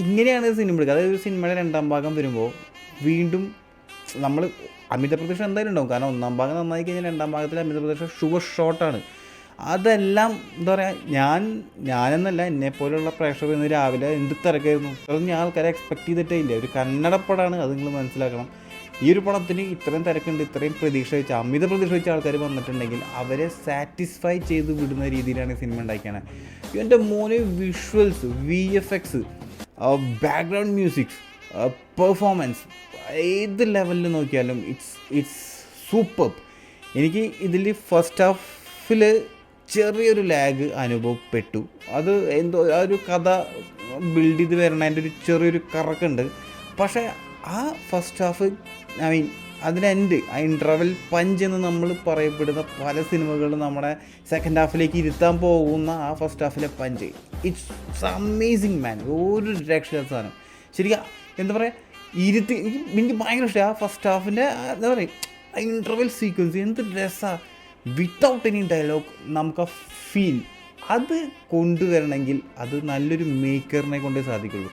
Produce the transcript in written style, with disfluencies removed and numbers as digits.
ഇങ്ങനെയാണ് സിനിമ എടുക്കുക. അതായത് ഒരു സിനിമയുടെ രണ്ടാം ഭാഗം വരുമ്പോൾ വീണ്ടും നമ്മൾ അമിത പ്രതീക്ഷ എന്തായാലും ഉണ്ടാവും. കാരണം ഒന്നാം ഭാഗം നന്നായി കഴിഞ്ഞാൽ രണ്ടാം ഭാഗത്തിൽ അമിത പ്രതീക്ഷ ഷുവർ ഷോട്ടാണ്. അതെല്ലാം എന്താ പറയുക, ഞാനെന്നല്ല എന്നെപ്പോലുള്ള പ്രേക്ഷകർ ഇന്ന് രാവിലെ എന്ത് തിരക്കായിരുന്നു. അതൊന്നും ഞാൻ ആൾക്കാരെ എക്സ്പെക്ട് ചെയ്തിട്ടേ ഇല്ല. ഒരു കന്നഡ പടമാണ്, അത് നിങ്ങൾ മനസ്സിലാക്കണം. ഈ ഒരു പടത്തിന് ഇത്രയും തിരക്കുണ്ട്, ഇത്രയും പ്രതീക്ഷ വെച്ച് അമിത പ്രതീക്ഷ വെച്ച ആൾക്കാർ വന്നിട്ടുണ്ടെങ്കിൽ അവരെ സാറ്റിസ്ഫൈ ചെയ്ത് വിടുന്ന രീതിയിലാണ് സിനിമ ഉണ്ടാക്കിയാണ്. എൻ്റെ മോനെ visuals, VFX, background musics, performance, ഏത് ലെവലിൽ നോക്കിയാലും ഇറ്റ്സ് സൂപ്പർ. എനിക്ക് ഇതിൽ ഫസ്റ്റ് ഹാഫിൽ ചെറിയൊരു ലാഗ് അനുഭവപ്പെട്ടു. അത് എന്തോ ആ ഒരു കഥ ബിൽഡ് ചെയ്ത് വരണതിൻ്റെ ഒരു ചെറിയൊരു കറക്കുണ്ട്. പക്ഷേ ആ ഫസ്റ്റ് ഹാഫ്, ഐ മീൻ അതിന് ആ ഇൻ്റർവെൽ പഞ്ച് എന്ന് നമ്മൾ പറയപ്പെടുന്ന പല സിനിമകളും നമ്മുടെ സെക്കൻഡ് ഹാഫിലേക്ക് ഇരുത്താൻ പോകുന്ന ആ ഫസ്റ്റ് ഹാഫിലെ പഞ്ച്, ഇറ്റ്സ് അമേസിങ് മാൻ. ഒരു രക്ഷയില്ലാത്ത സാധനം. ശരിക്കും എന്താ പറയുക, എനിക്ക് ഭയങ്കര ഇഷ്ടമായി ആ ഫസ്റ്റ് ഹാഫിൻ്റെ എന്താ പറയുക ആ ഇൻ്റർവെൽ സീക്വൻസ്. എന്ത് രസമാണ്. വിത്തൗട്ട് എനി ഡയലോഗ് നമുക്ക് ആ ഫീൽ അത് കൊണ്ടുവരണമെങ്കിൽ അത് നല്ലൊരു മേക്കറിനെ കൊണ്ടേ സാധിക്കുള്ളൂ.